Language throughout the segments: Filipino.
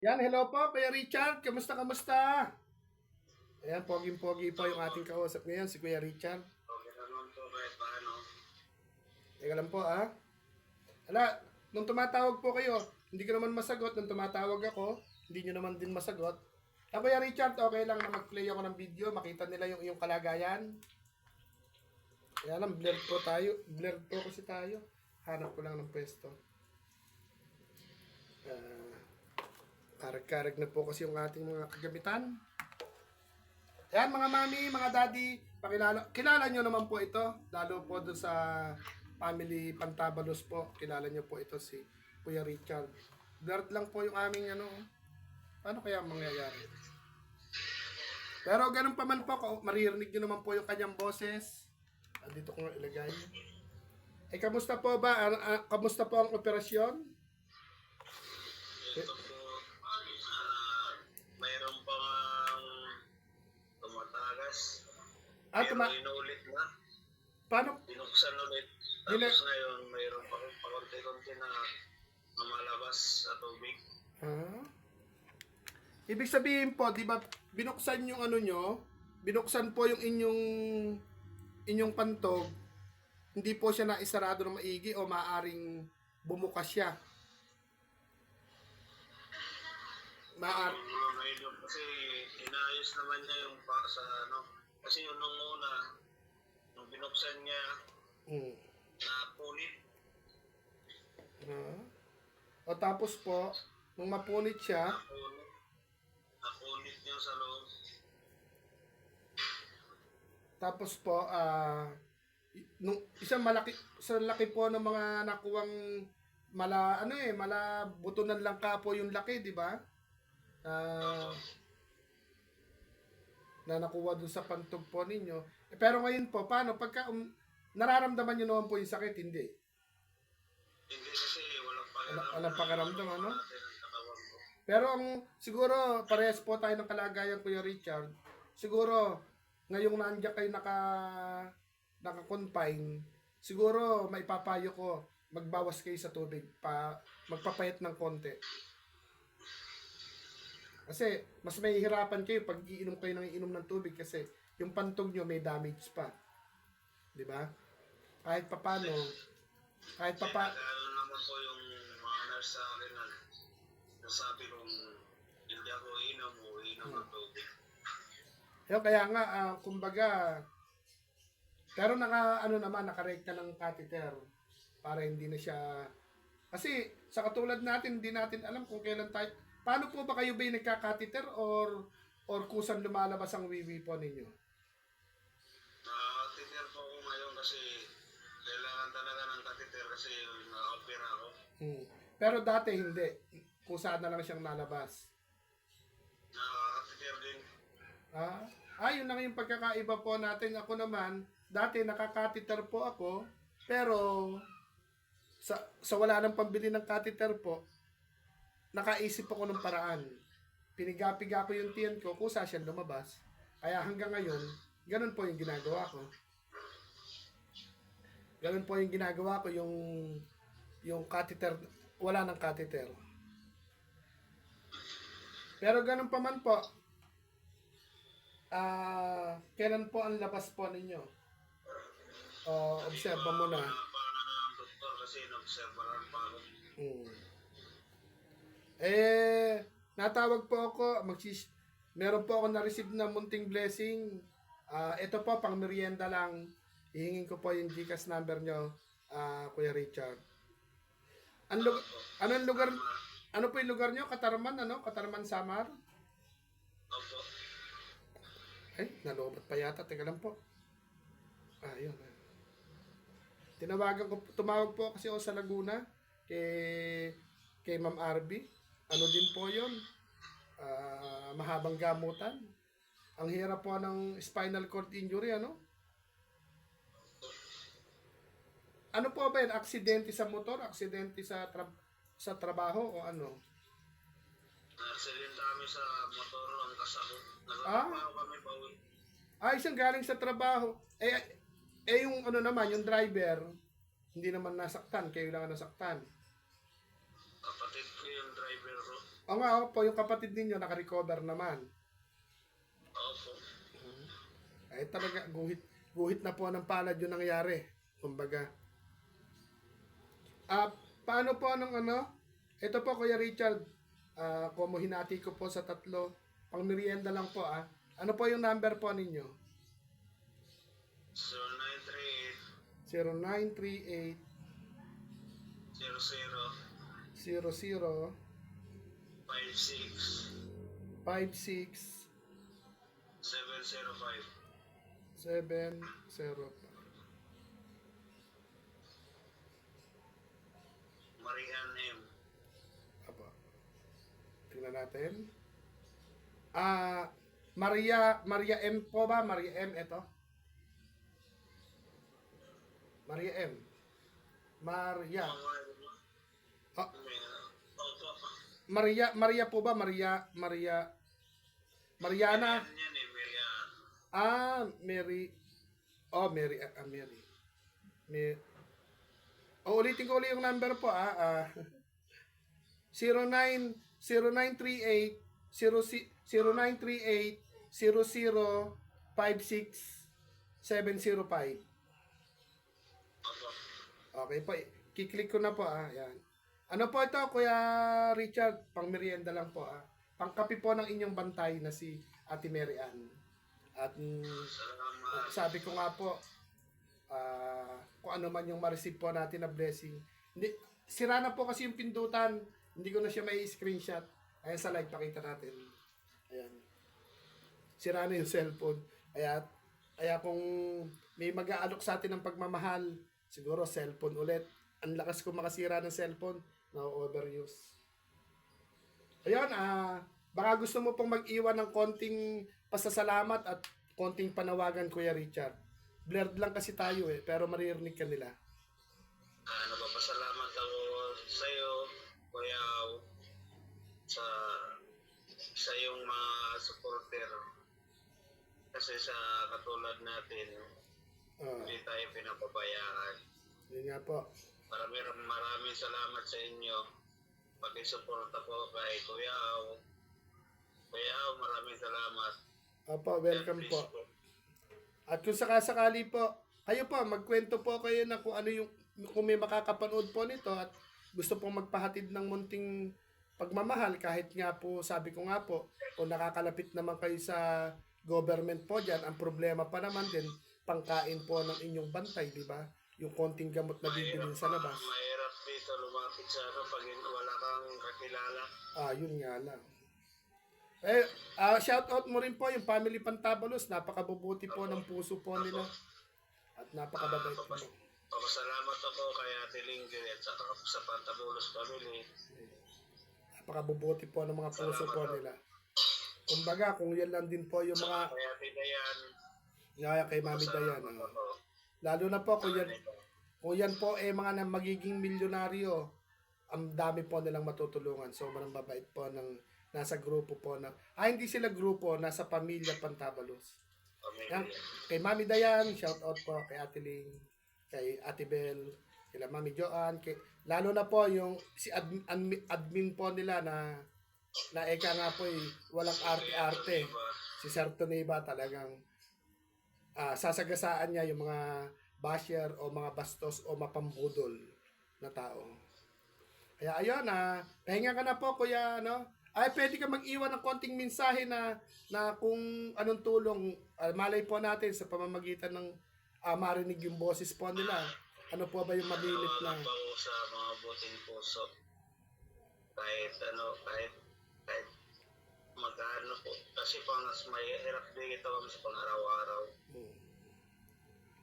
Yan, hello po, Kuya Richard. Kamusta, kamusta? Ayan, poging-pogi po yung ating kausap ngayon, si Kuya Richard. Okay naman po kahit paano. Teka lang po, ah. Ala, nung tumatawag po kayo, hindi ko naman masagot. Nung tumatawag ako, hindi nyo naman din masagot. Kuya Richard, okay lang na mag-play ako ng video, makita nila yung iyong kalagayan. Kaya lang, blurred po tayo. Blurred po kasi tayo. Hanap ko lang ng pwesto. Karag-karag na po kasi yung ating mga kagamitan. Ayan mga mami, mga daddy, kilala nyo naman po ito. Lalo po doon sa family Pantabalos po. Kilala nyo po ito si Kuya Richard. Blurred lang po yung aming ano. Paano kaya mangyayari? Pero ganun pa man po, maririnig nyo naman po yung kanyang boses. Dito ko nga ilagay. Kamusta po ba? Kamusta po ang operasyon? Ito po, mayroon pang tumatagas. Pero inuulit na. Paano? Binuksan ulit. Tapos ngayon, mayroon pa pakunti-kunti na mamalabas sa tubig. Ibig sabihin po, di ba, binuksan yung ano nyo, binuksan po yung inyong pantog, hindi po siya naisarado ng maigi o maaring bumukas siya. Ngayon kasi inayos naman niya yung sa ano. Kasi yung nung una, nung binuksan niya, napunit. O tapos po, nung mapunit siya, napunit niya sa loob. tapos po, nung isang malaki, sa laki po ng mga nakuwang butunan lang ka po yung laki, di ba? Na nakuha dun sa pantog po ninyo. Pero ngayon po, paano? Pagka nararamdaman nyo naman po yung sakit, hindi? Hindi kasi walang Walang pakiramdam, ano? Pero siguro, parehas po tayo ng kalagayan, Kuya Richard. Siguro, ngayong nandiyan kayo naka-confine, siguro, maipapayo ko, magbawas kayo sa tubig, magpapayat ng konti. Kasi, mas may hirapan kayo pag iinom kayo ng tubig kasi yung pantog nyo may damage pa. Di ba? Kahit papano, Ano naman po yung mga nurse sa akin na nasabi kong hindi ako inom ng tubig. Kaya nga, kumbaga, pero nakarekta ng catheter para hindi na siya, kasi sa katulad natin, hindi natin alam kung kailan tayo. Paano po ba kayo ba yung nagka-catheter or kusang lumalabas ang wiwi po ninyo? Catheter po ako ngayon kasi kailangan talaga ng catheter kasi na-opera ako. Pero dati hindi. Kusa na lang siyang nalabas. Catheter din. Yun lang yung pagkakaiba po natin. Ako naman, dati naka-catheter po ako, pero sa wala nang pambili ng catheter po, nakaisip ako ng paraan. Pinigapiga ko yung tiyan ko, kusa siyang lumabas. Kaya hanggang ngayon, ganun po yung ginagawa ko. Ganun po yung ginagawa ko, yung catheter, wala ng catheter. Pero ganun pa man po, kailan po ang labas po ninyo? Obserba mo na. Paano na ng doktor kasi nag-observaran pa ako. Natawag po ako, meron po ako na-receive na munting blessing. Ito po, pang merienda lang. Hihingin ko po yung GCash number nyo, Kuya Richard. Anong lugar, ano po yung lugar nyo? Katarman, ano? Katarman, Samar? Opo. Nalobat pa yata. Teka lang po. Yun. Tumawag po kasi ako sa Laguna kay Ma'am Arby. Ano din po yun? Mahabang gamutan. Ang hirap po ng spinal cord injury, ano? Ano po ba yun? Aksidente sa motor? Aksidente sa trabaho? O ano? Aksidente kami sa motor ang kasabot. Nagtrabaho kami pa uwi. Isang galing sa trabaho. Yung ano naman, yung driver, hindi naman nasaktan. Kayo lang ang nasaktan. Kapatid ko yung driver ko. O nga, po, yung kapatid ninyo naka-recover naman. Opo. Ay talaga, guhit na po ng palad yung nangyari. Kumbaga. Paano po ng ano? Ito po, Kuya Richard. Kung hinati ko po sa 3. Pang merienda lang po Ano po yung number po ninyo? 0938 0938 00 56 56 705. 705. Marian M. Aba. Tingnan natin. Maria M po ba? Maria M ito. Maria M. Maria. Ah, Maria po ba? Mariana. Marian yan eh, Marian. Mary. Oh, Mary. Mary. Ulitin ko ulit yung number po 0938 0938 00 56 705. Opo. Okay po. Kiklik ko na po Yan. Ano po ito, Kuya Richard? Pang merienda lang po Pangkapi po ng inyong bantay na si Ate Mary Ann. At Salamat. sabi ko nga po, kung ano man yung ma-receive po natin na blessing. Hindi, sira na po kasi yung pindutan. Hindi ko na siya may screenshot. Ayan sa live, pakita natin. Ayan. Sira na yung cellphone. Kaya kung may mag-aalok sa atin ng pagmamahal, siguro cellphone ulit. Ang lakas ko makasira ng cellphone. Na-overuse. Ayun, baka gusto mo pong mag-iwan ng konting pasasalamat at konting panawagan, Kuya Richard. Blurred lang kasi tayo pero maririnig ka nila. Nagpapasalamat ako sa iyo, Kuya, sa iyong mga supporter. Kasi sa katulad natin, hindi tayo pinapabayaan. Yun nga po. Maraming salamat sa inyo. Pag-isuporta po kay Kuya Au. Kuya Au, maraming salamat. Opo, welcome God po. bless po. At kung sakasakali po, kayo po, magkwento po kayo na kung ano yung, kung may makakapanood po nito at gusto pong magpahatid ng munting pagmamahal, kahit nga po, sabi ko nga po, kung nakakalapit naman kayo sa government po dyan, ang problema pa naman din, pangkain po ng inyong bantay, di ba? Yung konting gamot na bibilin sa labas. Mahirap dito lumapit sa pag wala kang kakilala. Yun nga lang. Shout out mo rin po yung family Pantabalos. Napakabubuti po ng puso po nila. At napakababait po. Papasalamat ako kay Ate Linggay at sa Pantabulos family. Napakabubuti po ng mga puso po nila. Kumbaga, kung yan lang din po yung mga... Kay Ate Dayan. Kay Mami Dayan. Lalo na po kung yan po mga magiging milyonaryo, ang dami po nilang matutulungan. Sobrang babait po ng nasa grupo po na hindi sila grupo, nasa pamilya Pantabalos. Yan, kay Mami Dayan, shout out po kay Ate Ling, kay Ate Bel, kay Mami Joanne, lalo na po yung si admin po nila na eka nga po walang arte-arte. Si Sir Toneba talagang sasagasaan niya yung mga basher o mga bastos o mapambudol na tao. Kaya ayun pahinga ka na po, Kuya, pwede ka mag-iwan ng konting mensahe na kung anong tulong malay po natin sa pamamagitan ng marinig yung boses po nila. Ano po ba yung mabilit na? Sa mga buting puso. Kahit magkano po. Kasi may hirap din ito kami sa pang-araw-araw.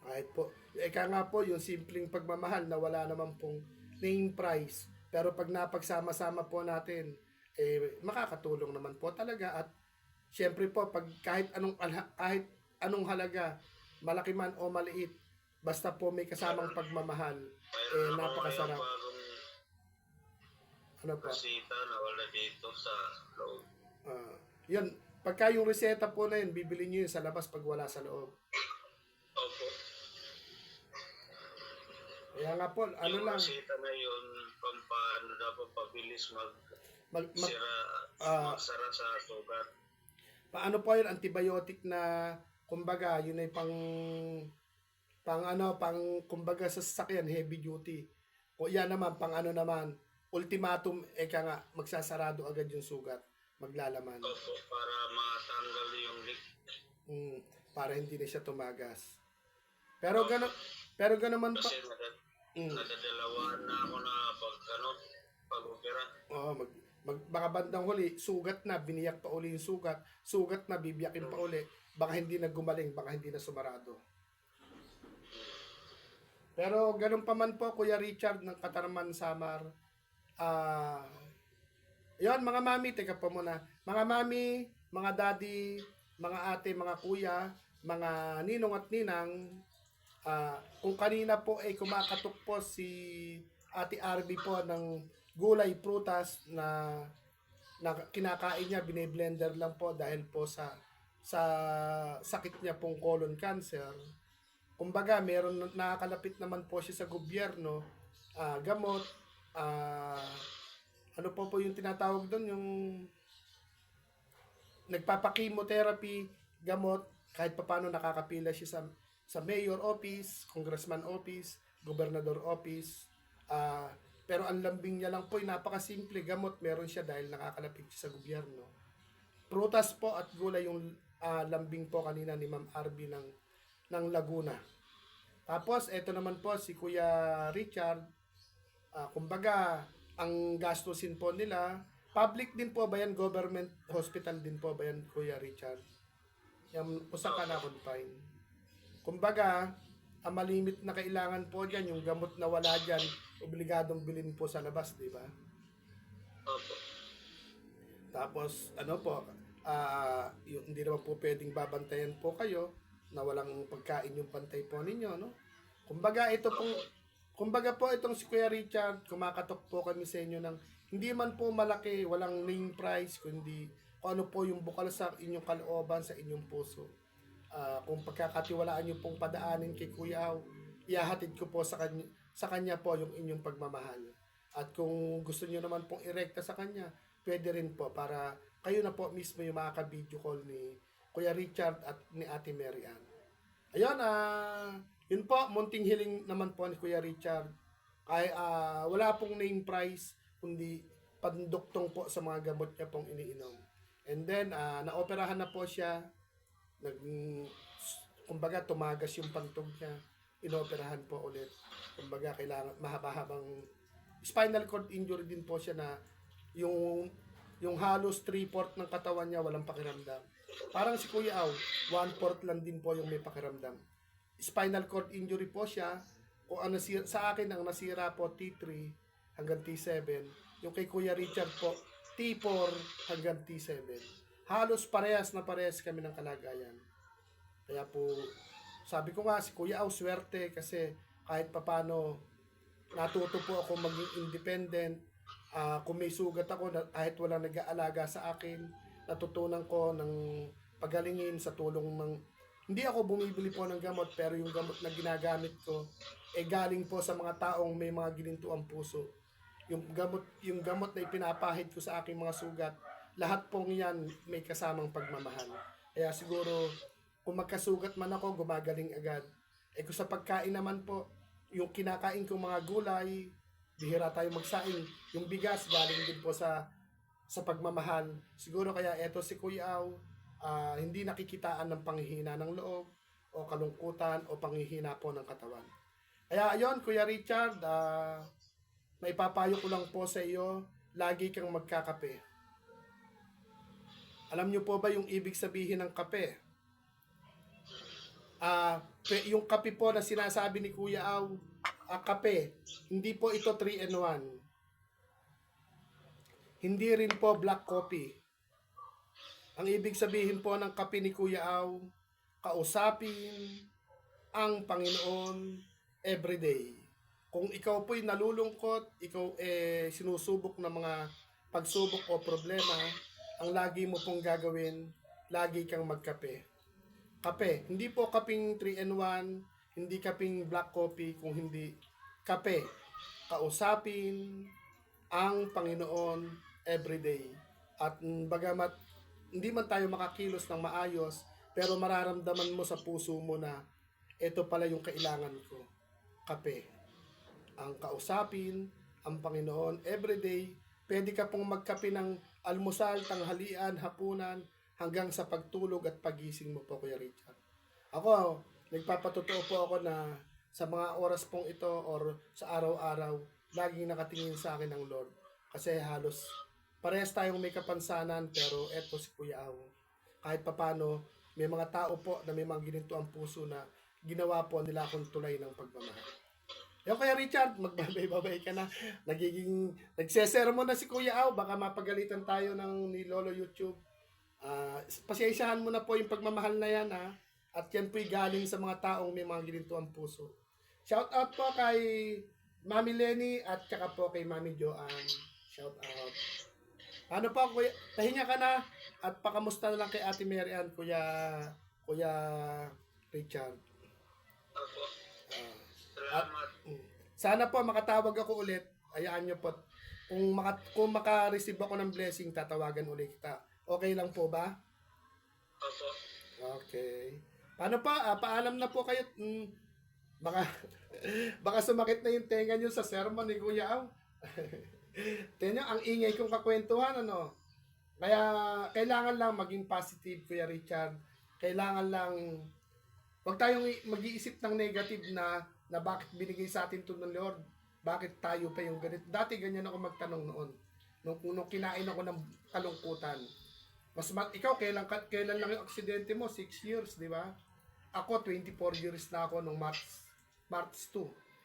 Kahit po, eka nga po, yung simpleng pagmamahal na wala naman pong name price. Pero pag napagsama-sama po natin, makakatulong naman po talaga. At syempre po, pag kahit anong halaga, malaki man o maliit, basta po may kasamang pagmamahal, napakasarap. Ano po? Resita na wala dito sa loob. Yun, pagka yung reseta po na yun, bibili nyo yun sa labas pag wala sa loob. Opo. Kaya nga po, Yung resita na yun, pampano dapat pabilis sira, ah, magsara sa sugat. paano po yun, antibiotic na, kumbaga, yun ay pang kumbaga sa sasakyan, heavy duty. O yan naman, pang ano naman, ultimatum, eka nga, magsasarado agad yung sugat, maglalaman. Opo, para matanggal yung leak. Mm, para hindi na siya tumagas. Pero gano, pero gano man pa, Kasi mm, nadadalawaan na ako na pag-opera. oo, baka bandang huli, sugat na, biniyak pa uli yung sugat na, bibiyakin pa uli, baka hindi na gumaling, baka hindi na sumarado. Pero ganun pa man po, Kuya Richard ng Katarman Samar. Ah, yon mga mami, teka po muna. Mga mami, mga daddy, mga ate, mga kuya, mga ninong at ninang, kung kanina po ay kumakatok po si Ate RB po ng gulay, prutas na kinakain niya, bine-blender lang po dahil po sa sakit niya pong colon cancer. Kumbaga, meron nakakalapit naman po siya sa gobyerno, gamot, ano po yung tinatawag doon, yung nagpapakimotherapy, gamot, kahit papano nakakapila siya sa mayor office, congressman office, gobernador office. Pero ang lambing niya lang po ay napakasimple, gamot meron siya dahil nakakalapit siya sa gobyerno. Prutas po at gulay yung lambing po kanina ni Ma'am RB ng Laguna. Tapos, eto naman po si Kuya Richard. Kumbaga, ang gastusin po nila, public din po ba yan? Government hospital din po ba yan, Kuya Richard? Yung usa ka na confine. Kumbaga, ang malimit na kailangan po dyan, yung gamot na wala dyan, obligadong bilhin po sa labas, di ba? Opo. Tapos, ano po, yung, hindi naman po pwedeng babantayan po kayo na walang pagkain yung pantay po ninyo, no? Kumbaga, kumbaga po itong si Kuya Richard, kumakatok po kami sa inyo ng hindi man po malaki, walang name price, kundi kung ano po yung bukal sa inyong kalooban, sa inyong puso. Kung pagkakatiwalaan nyo pong padaanin kay Kuya Aw, ihahatid ko po sa kanya po yung inyong pagmamahal. At kung gusto nyo naman pong irekta sa kanya, pwede rin po para kayo na po mismo yung makaka-video call ni Kuya Richard at ni Ate Mary Ann. Ayun, yun po, munting hiling naman po ni Kuya Richard. Wala pong name price, kundi panduktong po sa mga gamot niya pong iniinom. And then, naoperahan na po siya. Kumbaga, tumagas yung pantog niya. Inoperahan po ulit. Kumbaga, kailangan mahaba-habang spinal cord injury din po siya na yung halos 3/4 ng katawan niya walang pakiramdam. Parang si Kuya Aw, 1/4 lang din po yung may pakiramdam. Spinal cord injury po siya. O sa akin, ang nasira po T3 hanggang T7. Yung kay Kuya Richard po, T4 hanggang T7. Halos parehas kami ng kalagayan. Kaya po, sabi ko nga, si Kuya Aw, swerte kasi kahit papano, natuto po ako maging independent. Kung may sugat ako, kahit walang nag-aalaga sa akin, natutunan ko ng pagalingin sa tulong ng... Hindi ako bumibili po ng gamot, pero yung gamot na ginagamit ko, galing po sa mga taong may mga ginintuang puso. Yung gamot na ipinapahid ko sa aking mga sugat, lahat pong yan may kasamang pagmamahal. Kaya siguro, kung magkasugat man ako, gumagaling agad. Kung sa pagkain naman po, yung kinakain kong mga gulay, bihira tayo magsaing. Yung bigas, galing din po sa pagmamahal. Siguro kaya eto si Kuya Aw, hindi nakikitaan ng panghihina ng loob, o kalungkutan, o panghihina po ng katawan. Kaya ayon, Kuya Richard, maipapayo ko lang po sa iyo, lagi kang magkakape. Alam niyo po ba yung ibig sabihin ng kape? Yung kape po na sinasabi ni Kuya Aw, kape, hindi po ito 3-in-1. Hindi rin po black coffee. Ang ibig sabihin po ng kape ni Kuya Aw, kausapin ang Panginoon everyday. Kung ikaw po'y nalulungkot, ikaw sinusubok ng mga pagsubok o problema, ang lagi mo pong gagawin, lagi kang magkape. Kape, hindi po kaping 3-in-1, hindi kaping black coffee, kung hindi kape. Kausapin ang Panginoon everyday. At bagamat hindi man tayo makakilos ng maayos, pero mararamdaman mo sa puso mo na ito pala yung kailangan ko. Kape. Ang kausapin, ang Panginoon, everyday. Pwede ka pong magkape ng almusal, tanghalian, hapunan, hanggang sa pagtulog at pagising mo po, Kuya Richard. Ako, nagpapatotoo po ako na sa mga oras pong ito or sa araw-araw, laging nakatingin sa akin ng Lord. Kasi halos parehas tayong may kapansanan, pero eto si Kuya Aw. Kahit papano, may mga tao po na may mga gininto ang puso na ginawa po nila akong tulay ng pagmamahal. Yung Kuya Richard, magbabay-babay ka na. Nagsesermon na si Kuya Aw, baka mapagalitan tayo ng ni Lolo YouTube. Pasensyahan mo na po yung pagmamahal na yan, ha. At yan po'y galing sa mga taong may mga gininto ang puso. Shout out po kay Mami Lenny at saka po kay Mami Joanne. Shout out. Ano po, Kuya, pahinga ka na at pakamusta na lang kay Ate Mary Ann, Kuya Richard. Opo. At Salamat. sana po makatawag ako ulit. Ayaan nyo po. Kung maka-receive ako ng blessing, tatawagan ulit kita. Okay lang po ba? Opo. Okay. Paano pa? Paalam na po kayo. Baka, baka sumakit na yung tenga nyo sa sermon ni Kuya Aw. Tingnan nyo, ang ingay kong kakwentuhan, ano? Kaya, kailangan lang maging positive, Kuya Richard. Kailangan lang, huwag tayong mag-iisip ng negative na bakit binigay sa atin ito ng Lord. Bakit tayo pa yung ganito? Dati ganyan ako magtanong noon. Nung kinain ako ng kalungkutan. Ikaw, kailan lang yung aksidente mo? 6 years, di ba? Ako, 24 years na ako nung March 2.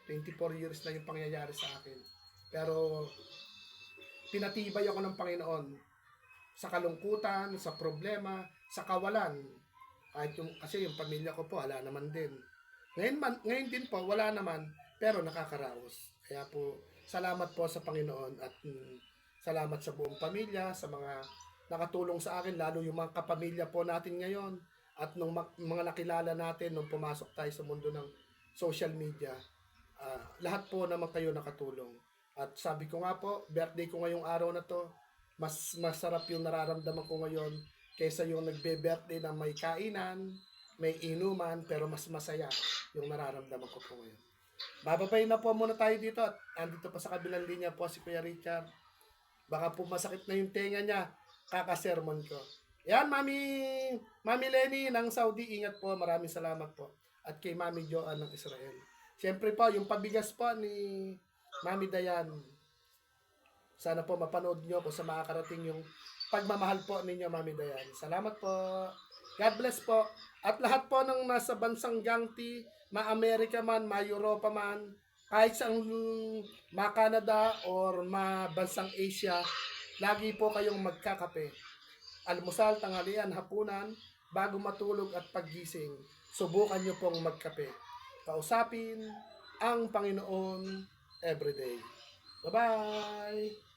24 years na yung pangyayari sa akin. Pero, pinatibay ako ng Panginoon sa kalungkutan, sa problema, sa kawalan. Kasi yung pamilya ko po, wala naman din. Ngayon din po, wala naman, pero nakakaraos. Kaya po, salamat po sa Panginoon at salamat sa buong pamilya, sa mga nakatulong sa akin, lalo yung mga kapamilya po natin ngayon at nung mga nakilala natin nung pumasok tayo sa mundo ng social media. Lahat po naman kayo nakatulong. At sabi ko nga po, birthday ko ngayong araw na to, mas masarap yung nararamdaman ko ngayon kaysa yung nagbe-birthday na may kainan, may inuman, pero mas masaya yung nararamdaman ko po ngayon. Bababay na po muna tayo dito at andito pa sa kabilang linya po si Kuya Richard. Baka po masakit na yung tenga niya, kakasermon ko. Yan, Mami Lenny ng Saudi, ingat po, maraming salamat po. At kay Mami Joanne ng Israel. Siyempre po, yung pabigas po ni Mami Dayan. Sana po mapanood nyo kung sa makakarating yung pagmamahal po ninyo, Mami Dayan. Salamat po. God bless po. At lahat po ng nasa bansang Gangti, ma-Amerika man, ma-Europa man, kahit sa ma-Canada or ma-bansang Asia, lagi po kayong magkakape. Almusal, tanghalian, hapunan, bago matulog at paggising, subukan nyo pong magkape. Kausapin ang Panginoon everyday. Bye-bye!